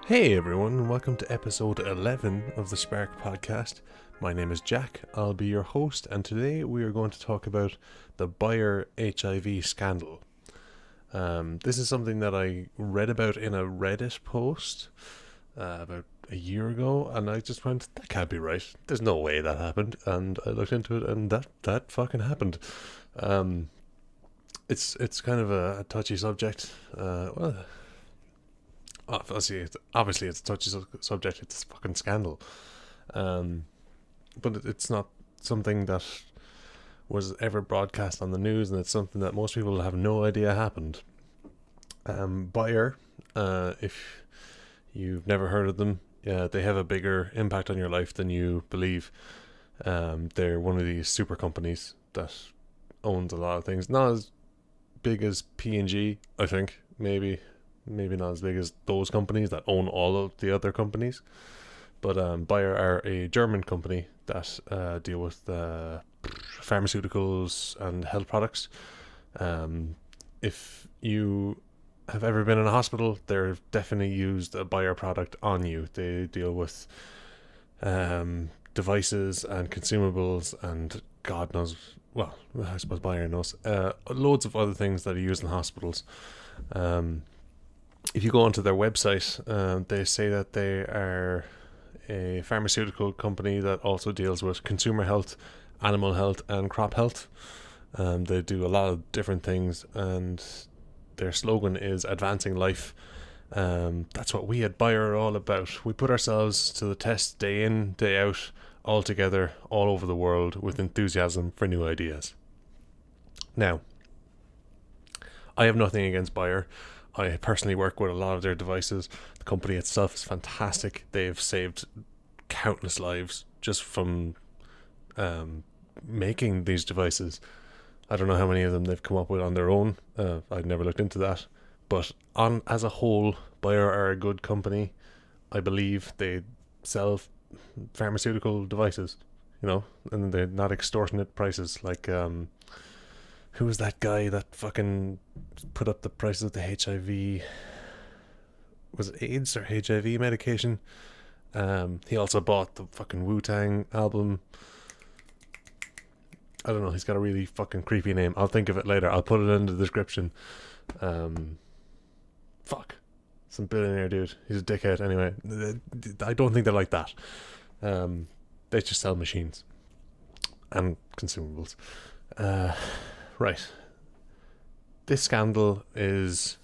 Hey everyone, and welcome to episode 11 of the Spark podcast. My name is Jack, I'll be your host, and today we are going to talk about the Bayer HIV scandal. This is something that I read about in a Reddit post about a year ago, and I just went, that can't be right. There's no way that happened, and I looked into it, and that fucking happened. It's kind of a touchy subject. Obviously it's a touchy subject. It's a fucking scandal. But it's not something that was ever broadcast on the news, and it's something that most people have no idea happened. Bayer, if you've never heard of them, they have a bigger impact on your life than you believe. They're one of these super companies that owns a lot of things. Not as big as P&G, I think, maybe not as big as those companies that own all of the other companies. But Bayer are a German company that deal with pharmaceuticals and health products. If you have ever been in a hospital, they've definitely used a Bayer product on you. They deal with devices and consumables and God knows, well, I suppose Bayer knows, loads of other things that are used in hospitals. If you go onto their website, they say that they are a pharmaceutical company that also deals with consumer health, animal health, and crop health. They do a lot of different things, and their slogan is advancing life. That's what we at Bayer are all about. We put ourselves to the test day in, day out, all together, all over the world, with enthusiasm for new ideas. Now, I have nothing against Bayer. I personally work with a lot of their devices. The company itself is fantastic. They've saved countless lives just from making these devices. I don't know how many of them they've come up with on their own. I've never looked into that. But as a whole, Bayer are a good company. I believe they sell pharmaceutical devices, and they're not extortionate prices like... who was that guy that fucking put up the prices of the HIV? Was it AIDS or HIV medication? He also bought the fucking Wu-Tang album. I don't know, he's got a really fucking creepy name. I'll think of it later. I'll put it in the description. Some billionaire dude. He's a dickhead anyway. I don't think they're like that. They just sell machines and consumables. Right. This scandal is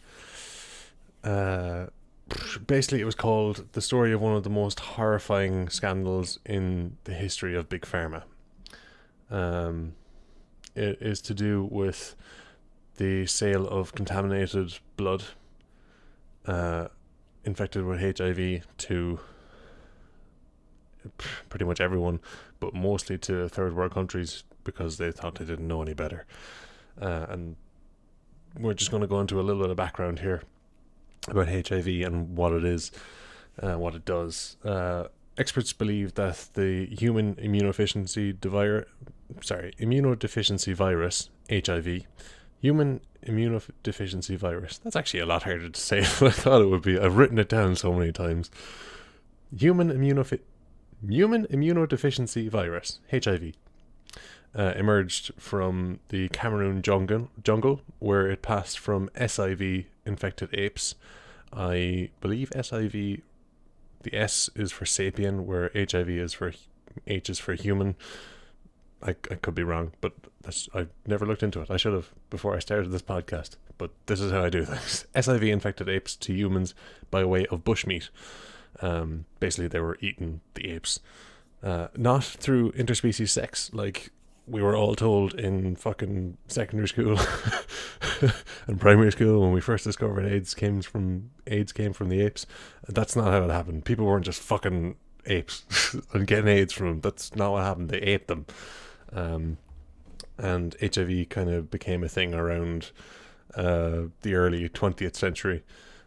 basically, it was called the story of one of the most horrifying scandals in the history of Big Pharma. It is to do with the sale of contaminated blood infected with HIV to pretty much everyone, but mostly to third world countries because they thought they didn't know any better. And we're just going to go into a little bit of background here about HIV and what it is, what it does. Experts believe that the human immunodeficiency virus, HIV, human immunodeficiency virus. That's actually a lot harder to say than I thought it would be. I've written it down so many times. Human immunodeficiency virus, HIV. Emerged from the Cameroon jungle, where it passed from SIV infected apes. I believe SIV, the S is for sapien, where HIV is for H is for human. I could be wrong, but I've never looked into it. I should have before I started this podcast, but this is how I do things. SIV infected apes to humans by way of bushmeat. Basically, they were eating the apes, not through interspecies sex, like we were all told in fucking secondary school and primary school when we first discovered AIDS came from the apes. That's not how it happened. People weren't just fucking apes and getting AIDS from them. That's not what happened. They ate them. And HIV kind of became a thing around the early 20th century.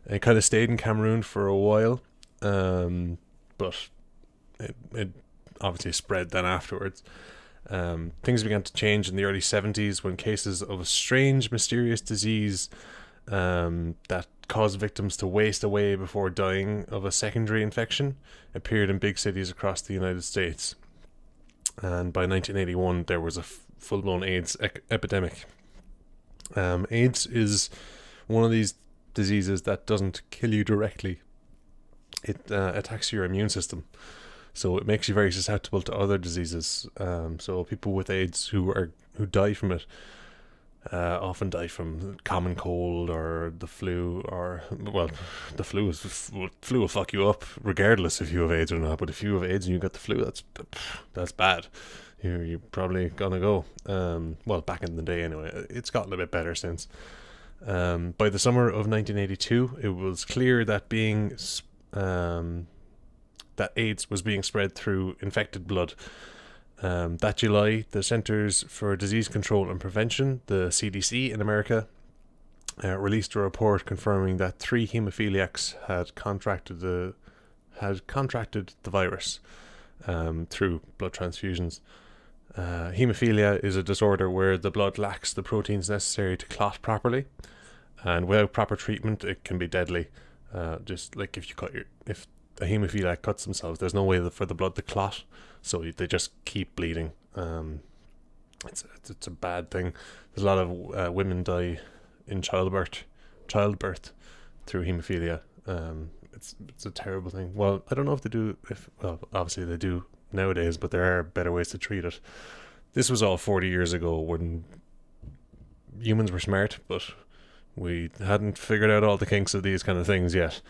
It kind of stayed in Cameroon for a while, but it obviously spread then afterwards. Things began to change in the early 70s when cases of a strange, mysterious disease that caused victims to waste away before dying of a secondary infection appeared in big cities across the United States. And by 1981, there was a full-blown AIDS epidemic. AIDS is one of these diseases that doesn't kill you directly. It attacks your immune system, so it makes you very susceptible to other diseases. So people with AIDS who die from it often die from common cold or the flu, or the flu will fuck you up regardless if you have AIDS or not. But if you have AIDS and you got the flu, that's bad. You're probably gonna go. Back in the day anyway. It's gotten a bit better since. By the summer of 1982, it was clear that that AIDS was being spread through infected blood. That July, the Centers for Disease Control and Prevention, the CDC in America, released a report confirming that 3 hemophiliacs had contracted the virus through blood transfusions. Hemophilia is a disorder where the blood lacks the proteins necessary to clot properly, and without proper treatment, it can be deadly. Just like if a hemophiliac cuts themselves, there's no way for the blood to clot, so they just keep bleeding. It's a bad thing. There's a lot of women die in childbirth through hemophilia. It's a terrible thing. Well, I don't know if they do. Obviously they do nowadays, but there are better ways to treat it. This was all 40 years ago when humans were smart, but we hadn't figured out all the kinks of these kind of things yet.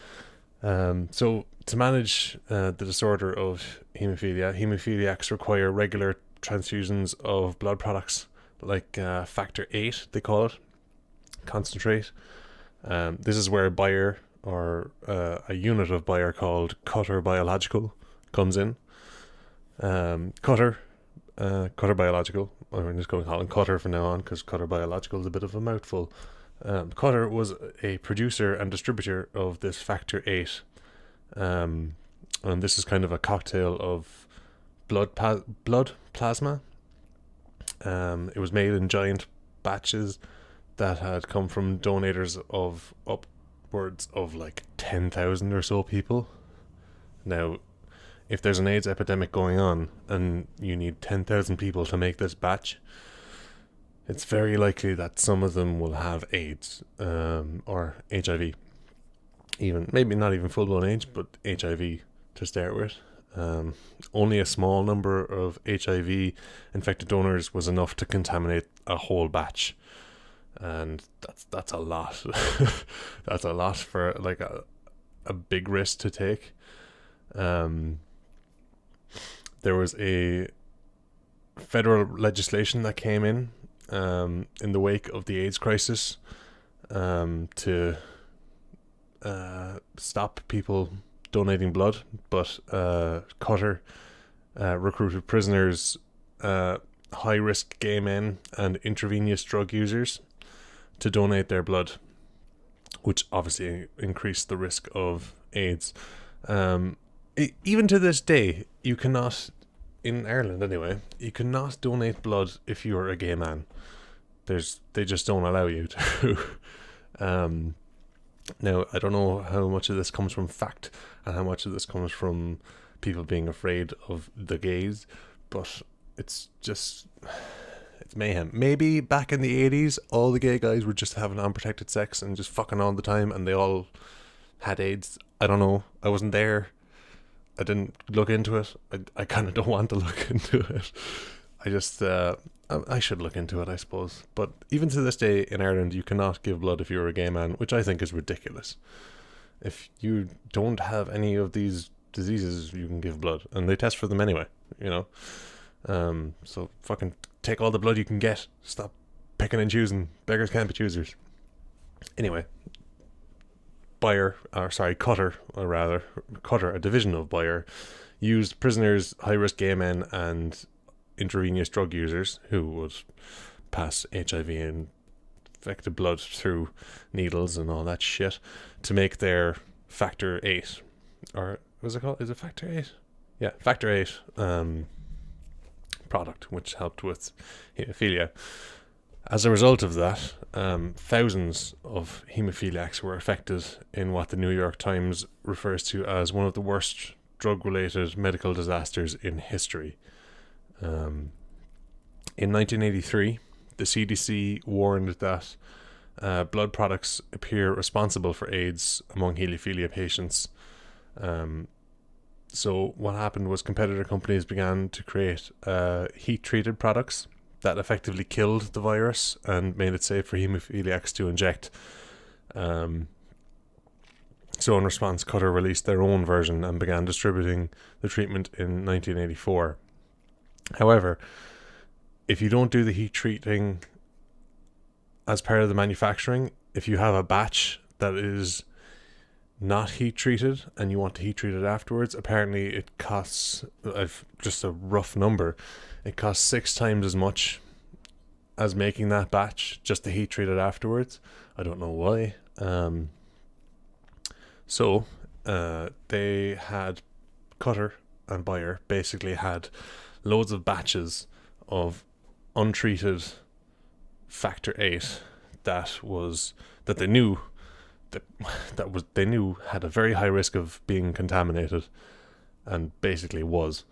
So to manage the disorder of hemophiliacs require regular transfusions of blood products like factor 8, they call it, concentrate. This is where Bayer, or a unit of Bayer called Cutter Biological, comes in. Cutter Biological, I'm just going to call it Cutter from now on because Cutter Biological is a bit of a mouthful. Cutter was a producer and distributor of this factor 8, and this is kind of a cocktail of blood plasma. It was made in giant batches that had come from donators of upwards of like 10,000 or so people. Now, if there's an AIDS epidemic going on and you need 10,000 people to make this batch, it's very likely that some of them will have AIDS, or HIV. Even maybe not even full-blown AIDS, but HIV to start with. Only a small number of HIV infected donors was enough to contaminate a whole batch, and that's a lot. That's a lot for like a big risk to take. There was a federal legislation that came in the wake of the AIDS crisis, to stop people donating blood, but Cutter recruited prisoners, high-risk gay men, and intravenous drug users to donate their blood, which obviously increased the risk of AIDS. Even to this day, you cannot, in Ireland anyway, you cannot donate blood if you're a gay man. They just don't allow you to. Now, I don't know how much of this comes from fact and how much of this comes from people being afraid of the gays, but it's mayhem. Maybe back in the 80s, all the gay guys were just having unprotected sex and just fucking all the time, and they all had AIDS. I don't know. I wasn't there. I didn't look into it. I kind of don't want to look into it. I should look into it, I suppose. But even to this day in Ireland, you cannot give blood if you're a gay man, which I think is ridiculous. If you don't have any of these diseases, you can give blood, and they test for them anyway, you know. So fucking take all the blood you can get. Stop picking and choosing. Beggars can't be choosers. Anyway, Cutter, a division of Bayer, used prisoners, high-risk gay men, and intravenous drug users who would pass HIV infected blood through needles and all that shit to make their factor 8, or what's it called? Is it factor 8? Yeah, factor 8 product, which helped with hemophilia. As a result of that, thousands of haemophiliacs were affected in what the New York Times refers to as one of the worst drug-related medical disasters in history. In 1983, the CDC warned that blood products appear responsible for AIDS among hemophilia patients. So what happened was competitor companies began to create heat-treated products that effectively killed the virus and made it safe for hemophiliacs to inject. So in response, Qatar released their own version and began distributing the treatment in 1984. However, if you don't do the heat treating as part of the manufacturing, if you have a batch that is not heat treated and you want to heat treat it afterwards, apparently it costs, just a rough number, it costs 6 times as much as making that batch just to heat treat it afterwards. I don't know why. So they had, Qatar and Bayer basically had loads of batches of untreated factor 8 that they knew they knew had a very high risk of being contaminated, and basically was.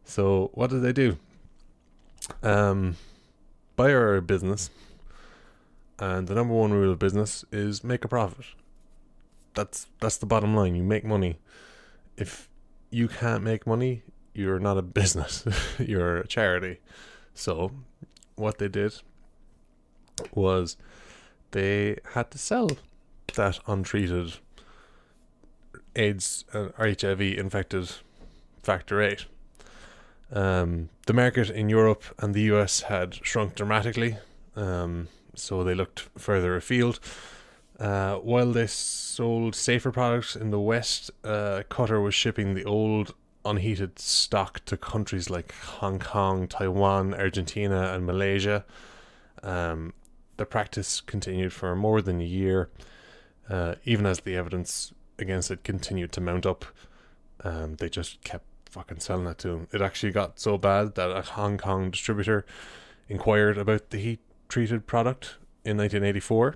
So what did they do? Bayer are a business, and the number one rule of business is make a profit. That's the bottom line. You make money. If you can't make money, you're not a business. You're a charity. So what they did was they had to sell that untreated AIDS or HIV infected factor 8. The market in Europe and the US had shrunk dramatically, so they looked further afield. While they sold safer products in the West, Qatar was shipping the old unheated stock to countries like Hong Kong, Taiwan, Argentina, and Malaysia. The practice continued for more than a year, even as the evidence against it continued to mount up. They just kept fucking selling it to them. It actually got so bad that a Hong Kong distributor inquired about the heat-treated product in 1984,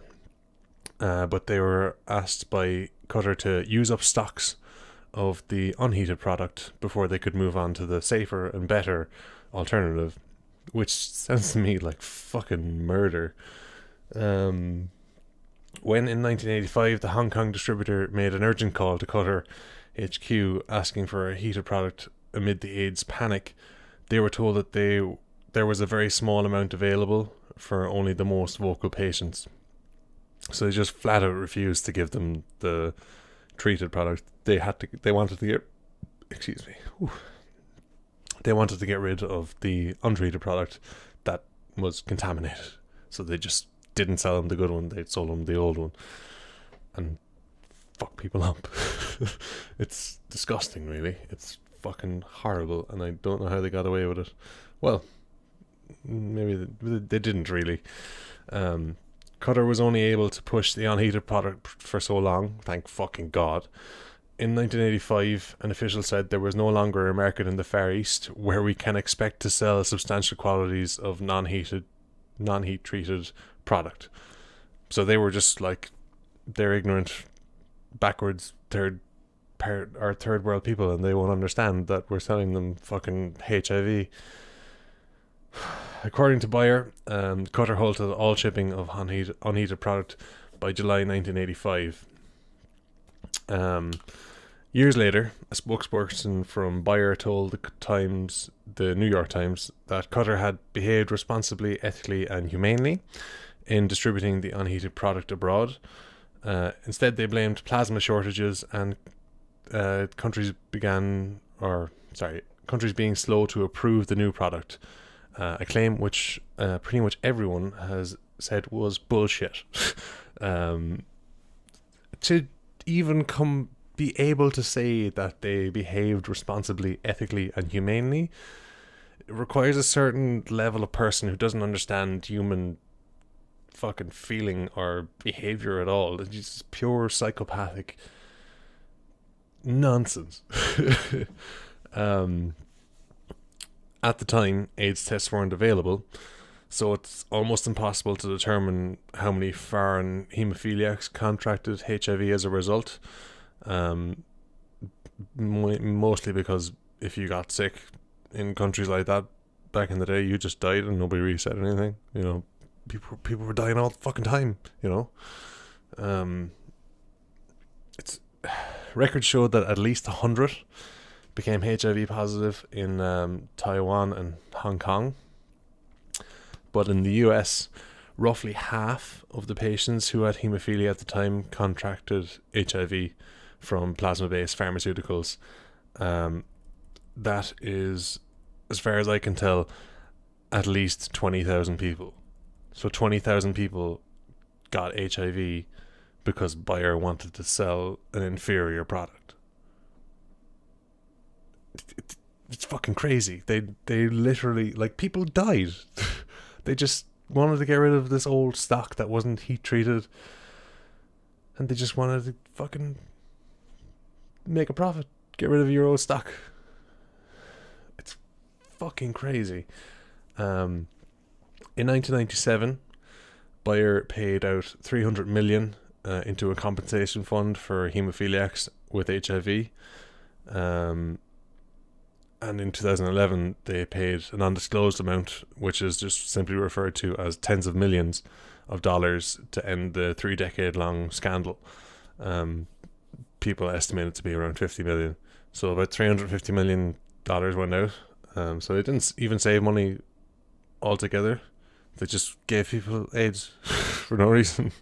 but they were asked by Qatar to use up stocks of the unheated product before they could move on to the safer and better alternative, which sounds to me like fucking murder. When in 1985 the Hong Kong distributor made an urgent call to Qatar HQ asking for a heated product amid the AIDS panic, they were told that there was a very small amount available for only the most vocal patients. So they just flat out refused to give them the treated product. They wanted to get rid of the untreated product that was contaminated. So they just didn't sell them the good one, they sold them the old one. And fuck people up. It's disgusting, really. It's fucking horrible, and I don't know how they got away with it. Well, maybe they didn't really. Qatar was only able to push the unheated product for so long, thank fucking God. In 1985, an official said there was no longer a market in the Far East where we can expect to sell substantial quantities of non-heat treated product. So they were just like, they're ignorant, backwards third world people, and they won't understand that we're selling them fucking HIV. According to Bayer, Qatar halted all shipping of unheated product by July 1985. Years later, a spokesperson from Bayer told the New York Times, that Qatar had behaved responsibly, ethically, and humanely in distributing the unheated product abroad. Instead, they blamed plasma shortages and countries being slow to approve the new product. A claim which pretty much everyone has said was bullshit. To even be able to say that they behaved responsibly, ethically, and humanely, it requires a certain level of person who doesn't understand human fucking feeling or behavior at all. It's just pure psychopathic nonsense. At the time, AIDS tests weren't available, so it's almost impossible to determine how many foreign haemophiliacs contracted HIV as a result. Mostly because if you got sick in countries like that back in the day, you just died and nobody really said anything. You know, people were dying all the fucking time. You know, it's records showed that at least 100 became HIV positive in Taiwan and Hong Kong. But in the US, roughly half of the patients who had haemophilia at the time contracted HIV from plasma-based pharmaceuticals. That is, as far as I can tell, at least 20,000 people. So 20,000 people got HIV because Bayer wanted to sell an inferior product. It's fucking crazy. They literally, like, people died. They just wanted to get rid of this old stock that wasn't heat treated, and they just wanted to fucking make a profit. Get rid of your old stock. It's fucking crazy. In 1997, Bayer paid out 300 million into a compensation fund for haemophiliacs with HIV. And in 2011, they paid an undisclosed amount, which is just simply referred to as tens of millions of dollars, to end the 3-decade-long scandal. People estimate it to be around 50 million. So about $350 million went out. So they didn't even save money altogether. They just gave people AIDS for no reason.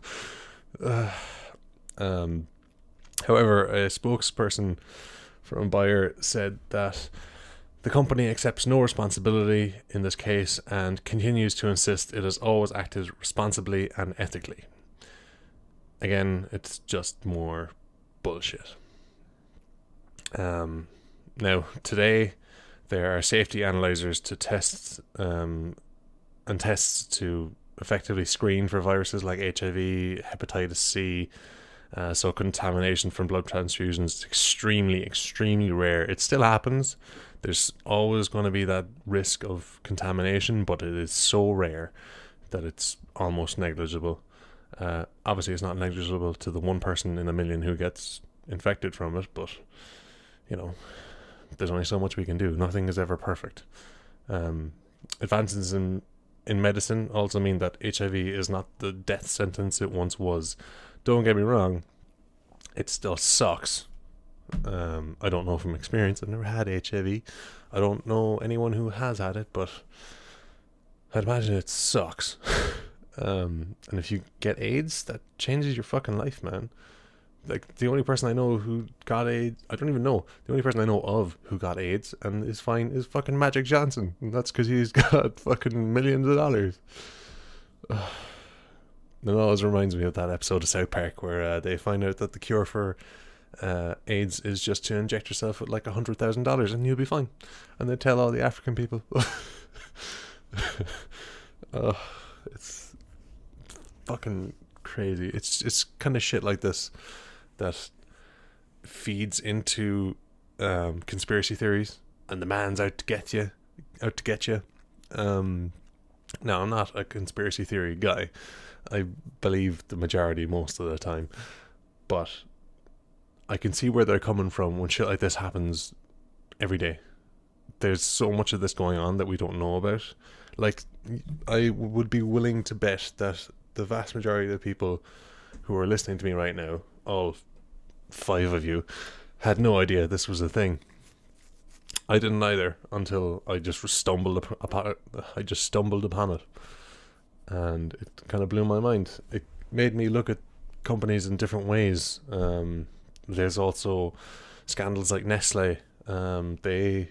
However, a spokesperson from Bayer said that the company accepts no responsibility in this case and continues to insist it has always acted responsibly and ethically. Again, it's just more bullshit. Now, today, there are safety analyzers to test and tests to effectively screen for viruses like HIV, hepatitis C. So contamination from blood transfusions is extremely, extremely rare. It still happens. There's always going to be that risk of contamination, but it is so rare that it's almost negligible. Obviously, it's not negligible to the one person in a million who gets infected from it, but, you know, there's only so much we can do. Nothing is ever perfect. Advances in medicine also mean that HIV is not the death sentence it once was. Don't get me wrong, it still sucks. I don't know from experience. I've never had HIV. I don't know anyone who has had it, but I'd imagine it sucks. And if you get AIDS, that changes your fucking life, man. Like, the only person I know who got AIDS, I don't even know. The only person I know of who got AIDS and is fine is fucking Magic Johnson. And that's because he's got fucking millions of dollars. It always reminds me of that episode of South Park where they find out that the cure for AIDS is just to inject yourself with like $100,000 and you'll be fine. And they tell all the African people. It's fucking crazy. It's kind of shit like this that feeds into conspiracy theories, and the man's out to get you. Now, I'm not a conspiracy theory guy. I believe the majority most of the time, but I can see where they're coming from when shit like this happens every day. There's so much of this going on that we don't know about. Like, I would be willing to bet that the vast majority of the people who are listening to me right now, all 5 of you, had no idea this was a thing. I didn't either until I just stumbled upon it. And it kind of blew my mind. It made me look at companies in different ways. There's also scandals like Nestle. They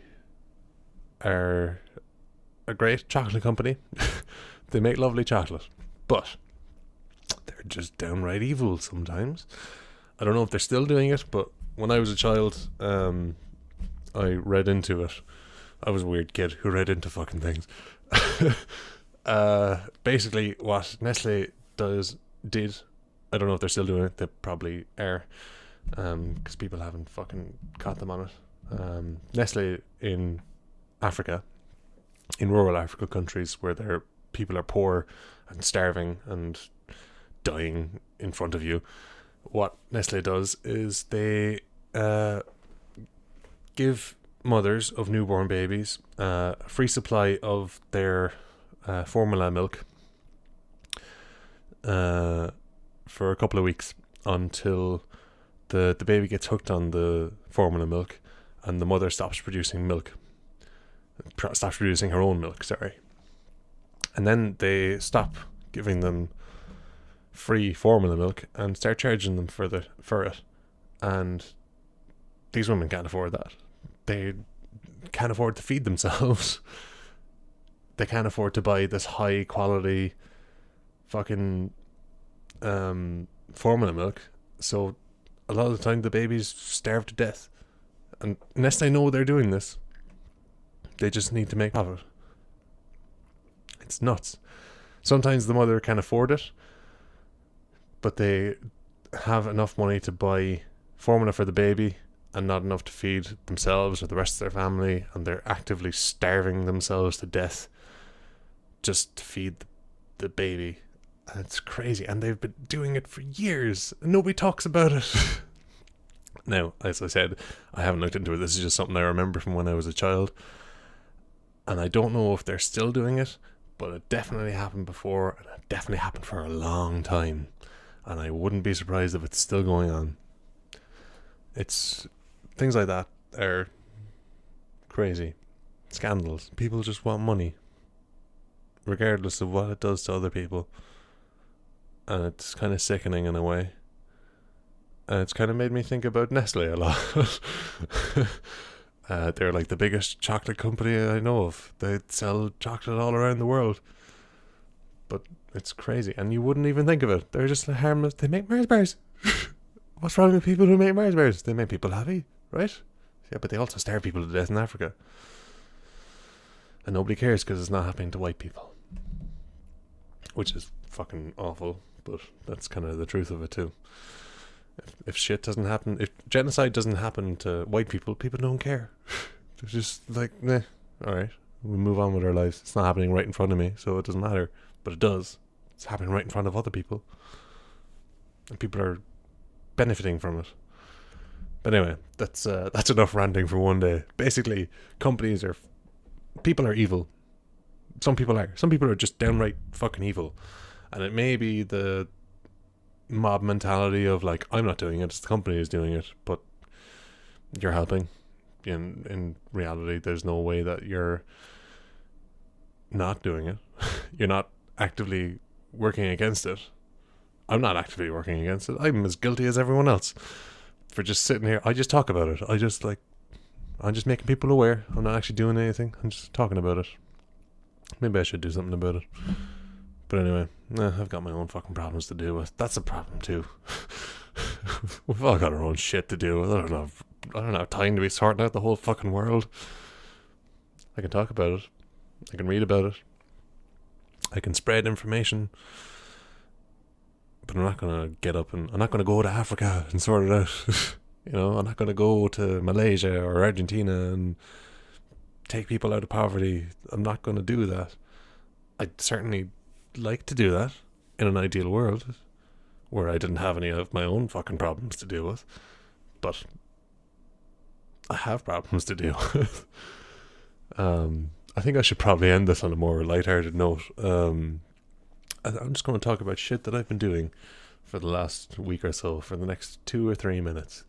are a great chocolate company. They make lovely chocolate, but they're just downright evil sometimes. I don't know if they're still doing it, but when I was a child, I read into it. I was a weird kid who read into fucking things. Basically what Nestle did, I don't know if they're still doing it, they probably are, because people haven't fucking caught them on it. Nestle in Africa in rural African countries where their people are poor and starving and dying in front of you, what Nestle does is they give mothers of newborn babies a free supply of their formula milk for a couple of weeks until the baby gets hooked on the formula milk and the mother stops producing her own milk, and then they stop giving them free formula milk and start charging them for it. And these women can't afford that. They can't afford to feed themselves. They can't afford to buy this high quality fucking formula milk. So a lot of the time the babies starve to death. And unless they know they're doing this, they just need to make profit. It's nuts. Sometimes the mother can afford it, but they have enough money to buy formula for the baby and not enough to feed themselves or the rest of their family, and they're actively starving themselves to death just to feed the baby. And it's crazy, and they've been doing it for years and nobody talks about it. Now, as I said, I haven't looked into it. This is just something I remember from when I was a child, and I don't know if they're still doing it, but it definitely happened before, and it definitely happened for a long time, and I wouldn't be surprised if it's still going on. It's things like that are crazy. Scandals. People just want money, regardless of what it does to other people, and it's kind of sickening in a way. And it's kind of made me think about Nestle a lot. They're like the biggest chocolate company I know of. They sell chocolate all around the world. But it's crazy. And you wouldn't even think of it. They're just harmless. They make Mars bars. What's wrong with people who make Mars bars? They make people happy, right? Yeah, but they also starve people to death in Africa. And nobody cares because it's not happening to white people. Which is fucking awful. But that's kind of the truth of it too. If shit doesn't happen, if genocide doesn't happen to white people, people don't care. They're just like, nah, alright, we move on with our lives. It's not happening right in front of me, so it doesn't matter. But it does. It's happening right in front of other people. And people are benefiting from it. But anyway, that's enough ranting for one day. Basically, people are evil. Some people are. Some people are just downright fucking evil. And it may be the mob mentality of like, I'm not doing it, it's the company is doing it, but you're helping. In reality, there's no way that you're not doing it. You're not actively working against it. I'm not actively working against it. I'm as guilty as everyone else for just sitting here. I just talk about it. I'm just making people aware. I'm not actually doing anything. I'm just talking about it. Maybe I should do something about it. But anyway, I've got my own fucking problems to deal with. That's a problem too. We've all got our own shit to deal with. I don't have time to be sorting out the whole fucking world. I can talk about it. I can read about it. I can spread information. But I'm not going to get up and I'm not going to go to Africa and sort it out. I'm not going to go to Malaysia or Argentina and take people out of poverty. I'm not going to do that. I'd certainly like to do that in an ideal world where I didn't have any of my own fucking problems to deal with, but I have problems to deal with. I think I should probably end this on a more lighthearted note. I'm just going to talk about shit that I've been doing for the last week or so for the next 2 or 3 minutes,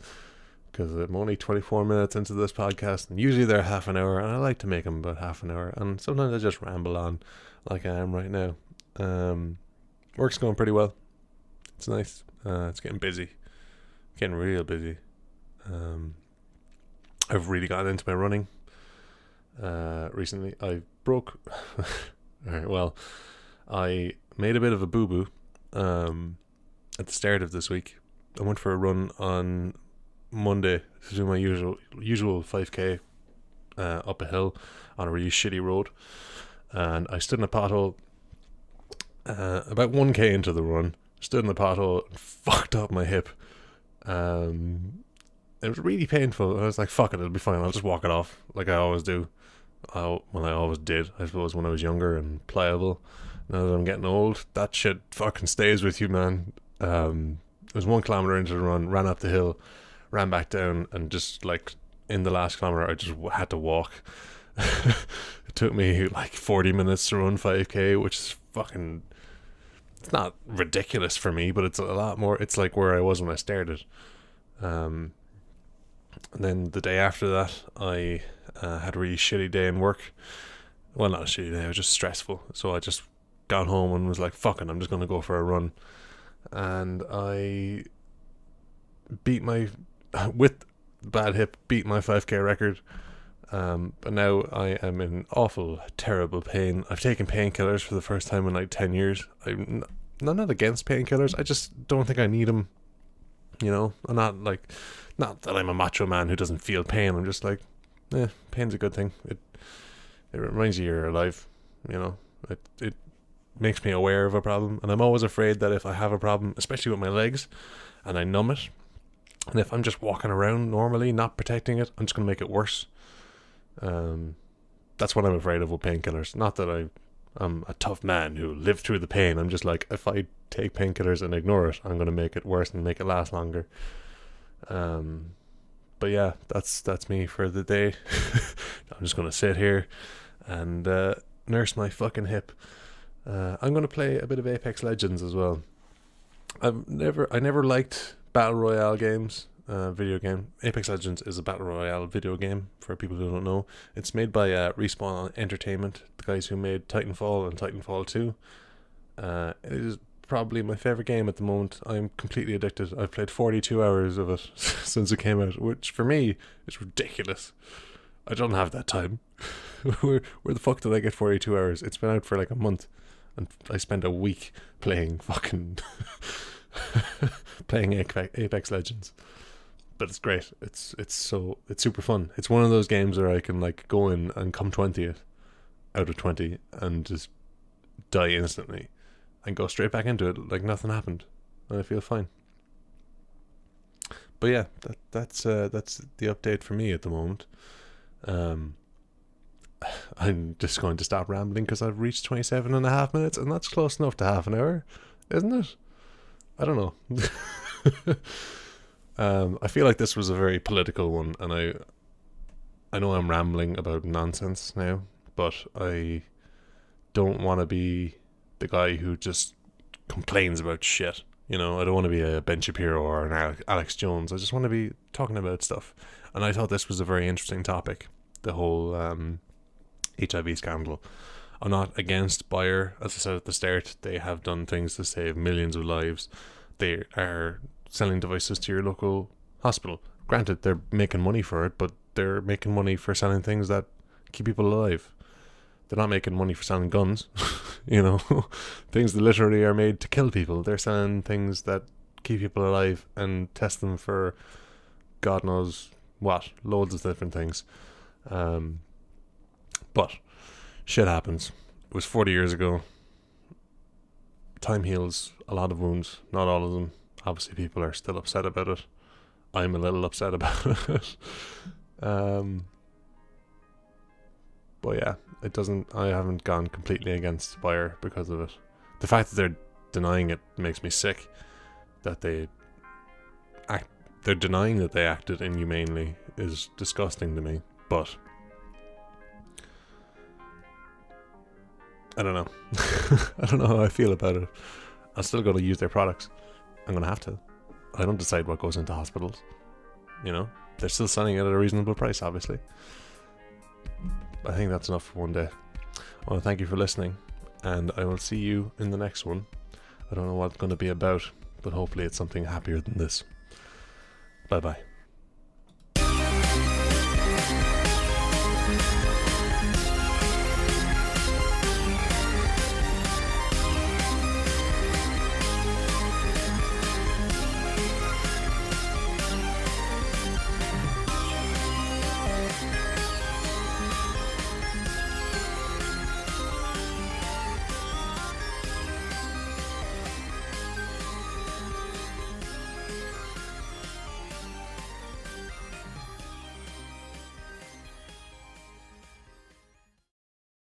because I'm only 24 minutes into this podcast, and usually they're half an hour, and I like to make them about half an hour, and sometimes I just ramble on like I am right now. Work's going pretty well. It's nice. It's getting busy. Getting real busy. I've really gotten into my running recently. I broke alright, well, I made a bit of a boo-boo at the start of this week. I went for a run on Monday to do my usual 5k up a hill on a really shitty road, and I stood in a pothole about 1k into the run. Stood in the pothole and fucked up my hip. It was really painful. I was like, fuck it, it'll be fine, I'll just walk it off like I always do. I always did, I suppose, when I was younger and pliable. Now that I'm getting old, that shit fucking stays with you, man. It was 1 kilometer into the run, ran up the hill, ran back down, and just like in the last kilometer, I just had to walk. It took me like 40 minutes to run 5k, which is fucking. It's not ridiculous for me, but it's a lot more. It's like where I was when I started. And then the day after that, I had a really shitty day in work. Well, not a shitty day, it was just stressful. So I just got home and was like, fucking, I'm just going to go for a run. And I beat my, with bad hip, beat my 5k record. But now I am in awful, terrible pain. I've taken painkillers for the first time in like 10 years. I'm not against painkillers. I just don't think I need them. You know, I'm not that I'm a macho man who doesn't feel pain. I'm just like, pain's a good thing. It reminds you you're alive. You know, it makes me aware of a problem. And I'm always afraid that if I have a problem, especially with my legs, and I numb it, and if I'm just walking around normally, not protecting it, I'm just going to make it worse. That's what I'm afraid of with painkillers. Not that I'm a tough man who lived through the pain. I'm just like, if I take painkillers and ignore it, I'm going to make it worse and make it last longer. But yeah, that's me for the day. I'm just going to sit here and nurse my fucking hip. I'm going to play a bit of Apex Legends as well. I never liked Battle Royale games. Video game. Apex Legends is a battle royale video game for people who don't know. It's made by Respawn Entertainment, the guys who made Titanfall and Titanfall 2. It is probably my favorite game at the moment. I'm completely addicted. I've played 42 hours of it since it came out, which for me is ridiculous. I don't have that time. where the fuck did I get 42 hours? It's been out for like a month, and I spent a week playing fucking playing Apex Legends. But it's great. It's super fun. It's one of those games where I can like go in and come 20th out of 20 and just die instantly and go straight back into it like nothing happened, and I feel fine. But yeah, that's the update for me at the moment. I'm just going to stop rambling because I've reached 27 and a half minutes, and that's close enough to half an hour, isn't it? I don't know. I feel like this was a very political one, and I know I'm rambling about nonsense now, but I don't want to be the guy who just complains about shit. You know, I don't want to be a Ben Shapiro or an Alex Jones. I just want to be talking about stuff. And I thought this was a very interesting topic, the whole HIV scandal. I'm not against Bayer. As I said at the start, they have done things to save millions of lives. They are selling devices to your local hospital. Granted, they're making money for it, but they're making money for selling things that keep people alive. They're not making money for selling guns, you know, things that literally are made to kill people. They're selling things that keep people alive and test them for God knows what, loads of different things. But shit happens. It was 40 years ago. Time heals a lot of wounds, not all of them. Obviously people are still upset about it. I'm a little upset about it. But yeah, I haven't gone completely against Bayer because of it. The fact that they're denying it makes me sick. That they're denying that they acted inhumanely is disgusting to me. But I don't know. I don't know how I feel about it. I'm still going to use their products. I'm going to have to. I don't decide what goes into hospitals. You know, they're still selling it at a reasonable price, obviously. I think that's enough for one day. I want to thank you for listening, and I will see you in the next one. I don't know what it's going to be about, but hopefully it's something happier than this. Bye bye.